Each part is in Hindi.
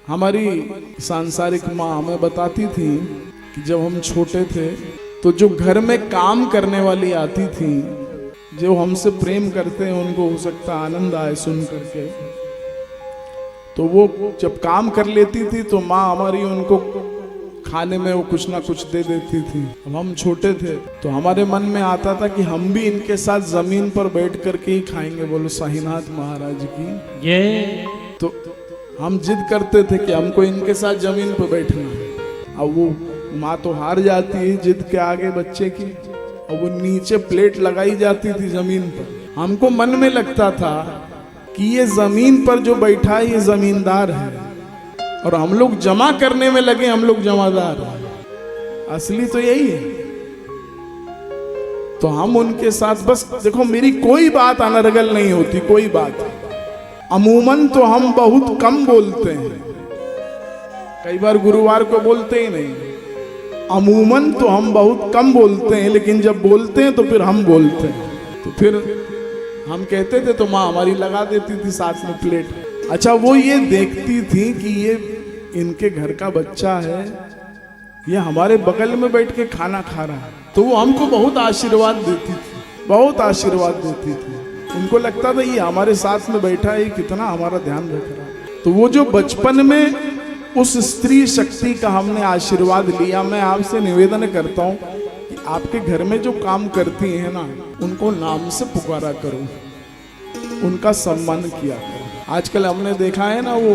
हमारी सांसारिक माँ हमें बताती थी कि जब हम छोटे थे तो जो घर में काम करने वाली आती थी, जो हमसे प्रेम करते हैं उनको हो सकता आनंद आए सुन करके, तो वो जब काम कर लेती थी तो माँ हमारी उनको खाने में वो कुछ ना कुछ दे देती थी। अब हम छोटे थे तो हमारे मन में आता था कि हम भी इनके साथ जमीन पर बैठ करके ही खाएंगे। बोलो साईनाथ महाराज की ये तो हम जिद करते थे कि हमको इनके साथ जमीन पर बैठना है। अब वो माँ तो हार जाती है जिद के आगे बच्चे की, और वो नीचे प्लेट लगाई जाती थी जमीन पर। हमको मन में लगता था कि ये जमीन पर जो बैठा है ये जमींदार है और हम लोग जमा करने में लगे, हम लोग जमादार हैं। असली तो यही है। तो हम उनके साथ बस देखो, मेरी कोई बात अनर्गल नहीं होती, कोई बात। अमूमन तो हम बहुत कम बोलते हैं, कई बार गुरुवार को बोलते ही नहीं। अमूमन तो हम बहुत कम बोलते हैं, लेकिन जब बोलते हैं तो फिर हम बोलते हैं। तो फिर हम कहते थे तो माँ हमारी लगा देती थी साथ में प्लेट। अच्छा, वो ये देखती थी कि ये इनके घर का बच्चा है, ये हमारे बगल में बैठ के खाना खा रहा है, तो वो हमको बहुत आशीर्वाद देती थी, बहुत आशीर्वाद देती थी। उनको लगता था ये हमारे साथ में बैठा है, कितना हमारा ध्यान रख रहा है। तो वो जो बचपन में उस स्त्री शक्ति का हमने आशीर्वाद लिया, मैं आपसे निवेदन करता हूँ कि आपके घर में जो काम करती हैं ना, उनको नाम से पुकारा करो, उनका सम्मान किया करो। आजकल हमने देखा है ना, वो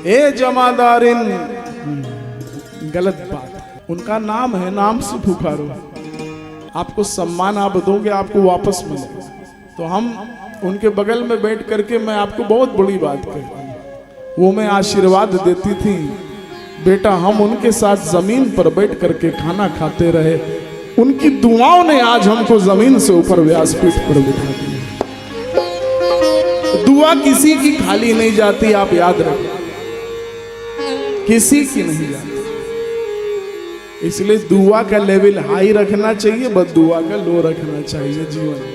ए जमादारिन, गलत बात। उनका नाम है, नाम से पुकारो, आपको सम्मान आप दोगे, आपको वापस मिलेगा। तो हम उनके बगल में बैठ करके, मैं आपको बहुत बड़ी बात कहता हूँ, वो मैं आशीर्वाद देती थी, बेटा हम उनके साथ जमीन पर बैठ करके खाना खाते रहे, उनकी दुआओं ने आज हमको जमीन से ऊपर व्यासपीठ पर बिठा दिया। दुआ किसी की खाली नहीं जाती, आप याद रखें, किसी की नहीं जाती। इसलिए दुआ का लेवल हाई रखना चाहिए, बस दुआ का लो रखना चाहिए जीवन में।